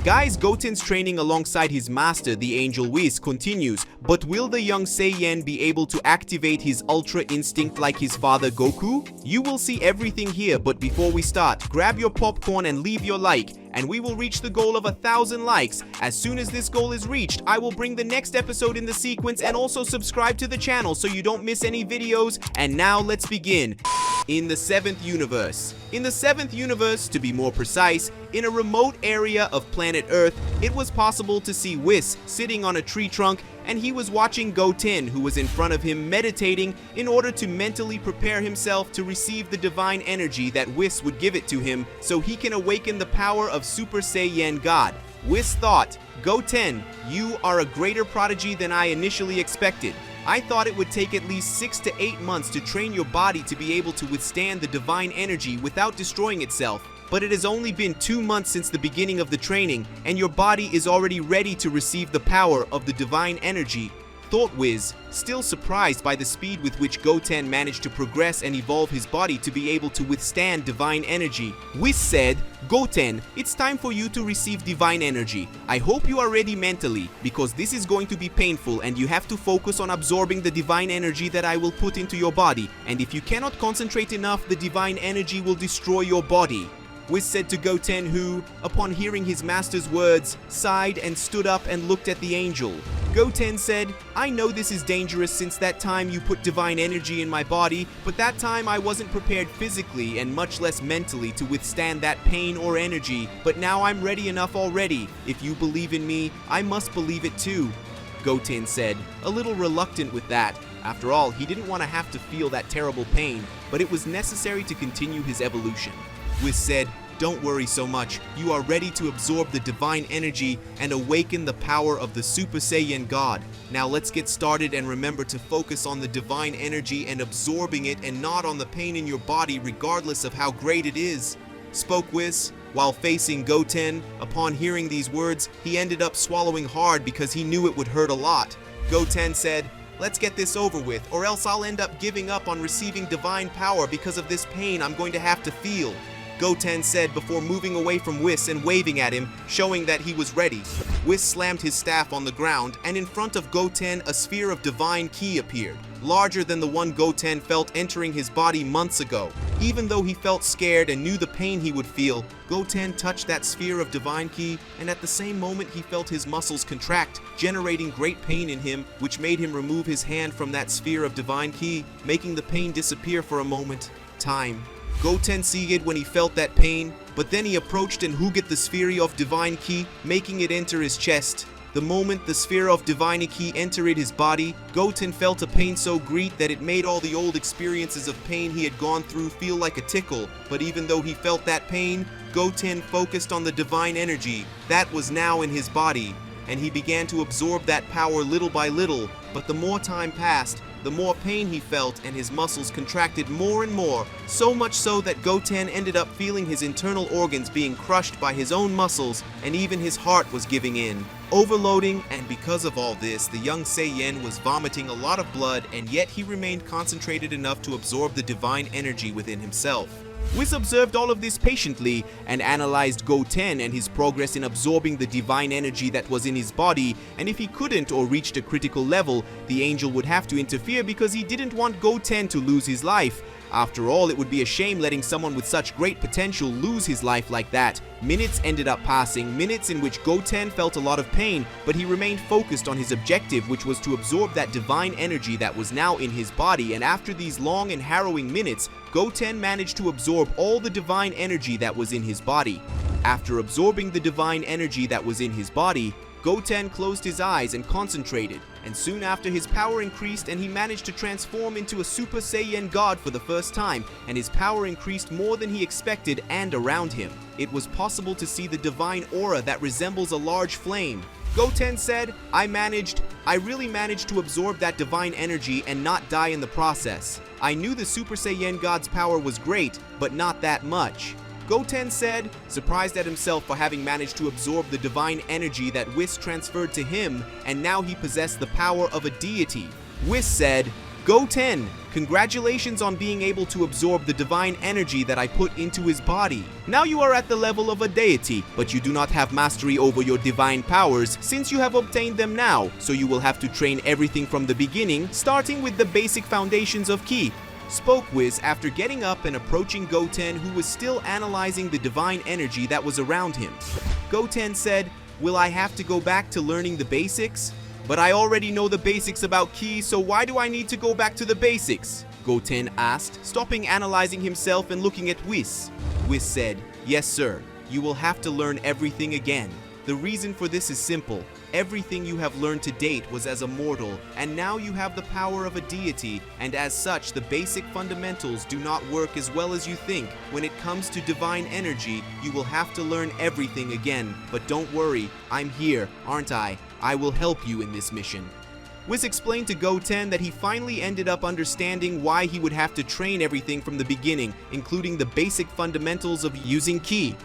Guys, Goten's training alongside his master, the Angel WHIS, continues, but will the young Saiyan be able to activate his Ultra Instinct like his father Goku? You will see everything here, but before we start, grab your popcorn and leave your like, and we will reach the goal of 1,000 likes. As soon as this goal is reached, I will bring the next episode in the sequence, and also subscribe to the channel so you don't miss any videos. And now let's begin. In the 7th universe. In the 7th universe, to be more precise, in a remote area of planet Earth, it was possible to see WHIS sitting on a tree trunk, and he was watching Goten, who was in front of him meditating in order to mentally prepare himself to receive the divine energy that WHIS would give it to him so he can awaken the power of Super Saiyan God. WHIS thought, "Goten, you are a greater prodigy than I initially expected. I thought it would take at least 6 to 8 months to train your body to be able to withstand the divine energy without destroying itself. But it has only been 2 months since the beginning of the training, and your body is already ready to receive the power of the divine energy," thought WHIS, still surprised by the speed with which Goten managed to progress and evolve his body to be able to withstand divine energy. WHIS said, "Goten, it's time for you to receive divine energy. I hope you are ready mentally, because this is going to be painful and you have to focus on absorbing the divine energy that I will put into your body, and if you cannot concentrate enough, the divine energy will destroy your body." WHIS said to Goten, who, upon hearing his master's words, sighed and stood up and looked at the angel. Goten said, "I know this is dangerous since that time you put divine energy in my body, but that time I wasn't prepared physically and much less mentally to withstand that pain or energy, but now I'm ready enough already. If you believe in me, I must believe it too," Goten said, a little reluctant with that. After all, he didn't want to have to feel that terrible pain, but it was necessary to continue his evolution. WHIS said, "Don't worry so much. You are ready to absorb the divine energy and awaken the power of the Super Saiyan God. Now let's get started, and remember to focus on the divine energy and absorbing it and not on the pain in your body regardless of how great it is," spoke WHIS. While facing Goten, upon hearing these words, he ended up swallowing hard because he knew it would hurt a lot. Goten said, "Let's get this over with, or else I'll end up giving up on receiving divine power because of this pain I'm going to have to feel," Goten said before moving away from WHIS and waving at him, showing that he was ready. WHIS slammed his staff on the ground, and in front of Goten a sphere of divine ki appeared, larger than the one Goten felt entering his body months ago. Even though he felt scared and knew the pain he would feel, Goten touched that sphere of divine ki, and at the same moment he felt his muscles contract, generating great pain in him, which made him remove his hand from that sphere of divine ki, making the pain disappear for a moment. Time. Goten sighed when he felt that pain, but then he approached and hooted the sphere of divine ki, making it enter his chest. The moment the sphere of divine ki entered his body, Goten felt a pain so great that it made all the old experiences of pain he had gone through feel like a tickle. But even though he felt that pain, Goten focused on the divine energy that was now in his body, and he began to absorb that power little by little. But the more time passed, the more pain he felt, and his muscles contracted more and more, so much so that Goten ended up feeling his internal organs being crushed by his own muscles, and even his heart was giving in, overloading. And because of all this, the young Saiyan was vomiting a lot of blood, and yet he remained concentrated enough to absorb the divine energy within himself. WHIS observed all of this patiently and analyzed Goten and his progress in absorbing the divine energy that was in his body, and if he couldn't or reached a critical level, the angel would have to interfere because he didn't want Goten to lose his life. After all, it would be a shame letting someone with such great potential lose his life like that. Minutes ended up passing, minutes in which Goten felt a lot of pain, but he remained focused on his objective, which was to absorb that divine energy that was now in his body. And after these long and harrowing minutes, Goten managed to absorb all the divine energy that was in his body. After absorbing the divine energy that was in his body, Goten closed his eyes and concentrated, and soon after his power increased and he managed to transform into a Super Saiyan God for the first time, and his power increased more than he expected. And around him, it was possible to see the divine aura that resembles a large flame. Goten said, I really managed to absorb that divine energy and not die in the process. I knew the Super Saiyan God's power was great, but not that much." Goten said, surprised at himself for having managed to absorb the divine energy that WHIS transferred to him, and now he possessed the power of a deity. WHIS said, GOTEN, congratulations on being able to absorb the divine energy that I put into his body. Now you are at the level of a deity, but you do not have mastery over your divine powers since you have obtained them now, so you will have to train everything from the beginning, starting with the basic foundations of Ki. Spoke WHIS after getting up and approaching GOTEN, who was still analyzing the divine energy that was around him. GOTEN said, "Will I have to go back to learning the basics? But I already know the basics about Ki, so why do I need to go back to the basics?" GOTEN asked, stopping analyzing himself and looking at WHIS. WHIS said, "Yes sir, you will have to learn everything again. The reason for this is simple. Everything you have learned to date was as a mortal, and now you have the power of a deity, and as such the basic fundamentals do not work as well as you think. When it comes to divine energy, you will have to learn everything again. But don't worry, I'm here, aren't I? I will help you in this mission." WHIS explained to GOTEN that he finally ended up understanding why he would have to train everything from the beginning, including the basic fundamentals of using Ki.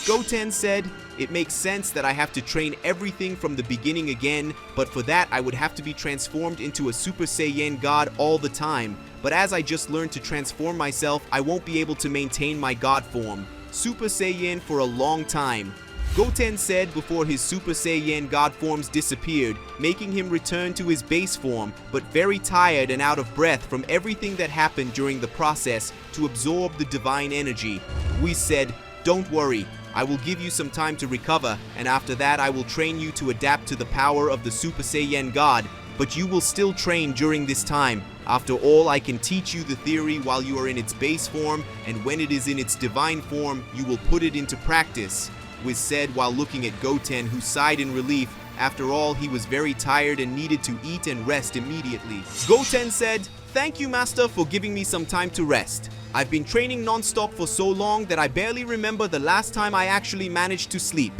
GOTEN said, "It makes sense that I have to train everything from the beginning again, but for that I would have to be transformed into a Super Saiyan God all the time. But as I just learned to transform myself, I won't be able to maintain my God form, Super Saiyan, for a long time." GOTEN said before his Super Saiyan God forms disappeared, making him return to his base form, but very tired and out of breath from everything that happened during the process to absorb the divine energy. WHIS said, "Don't worry, I will give you some time to recover, and after that I will train you to adapt to the power of the Super Saiyan God, but you will still train during this time. After all, I can teach you the theory while you are in its base form, and when it is in its divine form, you will put it into practice," WHIS said while looking at GOTEN, who sighed in relief. After all, he was very tired and needed to eat and rest immediately. GOTEN said, "Thank you, Master, for giving me some time to rest. I've been training non-stop for so long that I barely remember the last time I actually managed to sleep."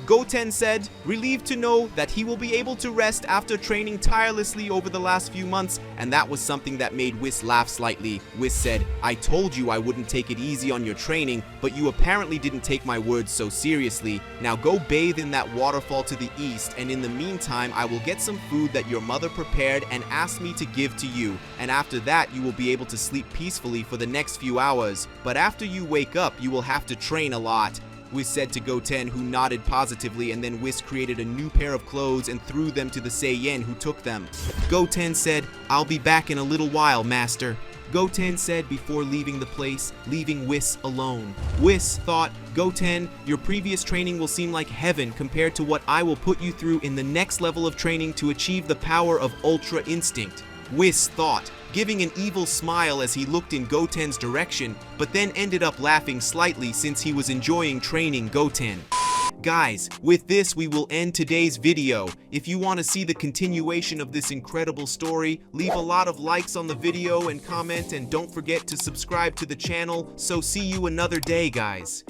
GOTEN said, relieved to know that he will be able to rest after training tirelessly over the last few months, and that was something that made WHIS laugh slightly. WHIS said, "I told you I wouldn't take it easy on your training, but you apparently didn't take my words so seriously. Now go bathe in that waterfall to the east, and in the meantime I will get some food that your mother prepared and asked me to give to you, and after that you will be able to sleep peacefully for the next few hours. But after you wake up, you will have to train a lot," WHIS said to GOTEN, who nodded positively, and then WHIS created a new pair of clothes and threw them to the Saiyan, who took them. GOTEN said, "I'll be back in a little while, Master," GOTEN said before leaving the place, leaving WHIS alone. WHIS thought, "GOTEN, your previous training will seem like heaven compared to what I will put you through in the next level of training to achieve the power of Ultra Instinct." WHIS thought, giving an evil smile as he looked in GOTEN's direction, but then ended up laughing slightly since he was enjoying training GOTEN. Guys, with this we will end today's video. If you want to see the continuation of this incredible story, leave a lot of likes on the video and comment, and don't forget to subscribe to the channel. So see you another day, guys.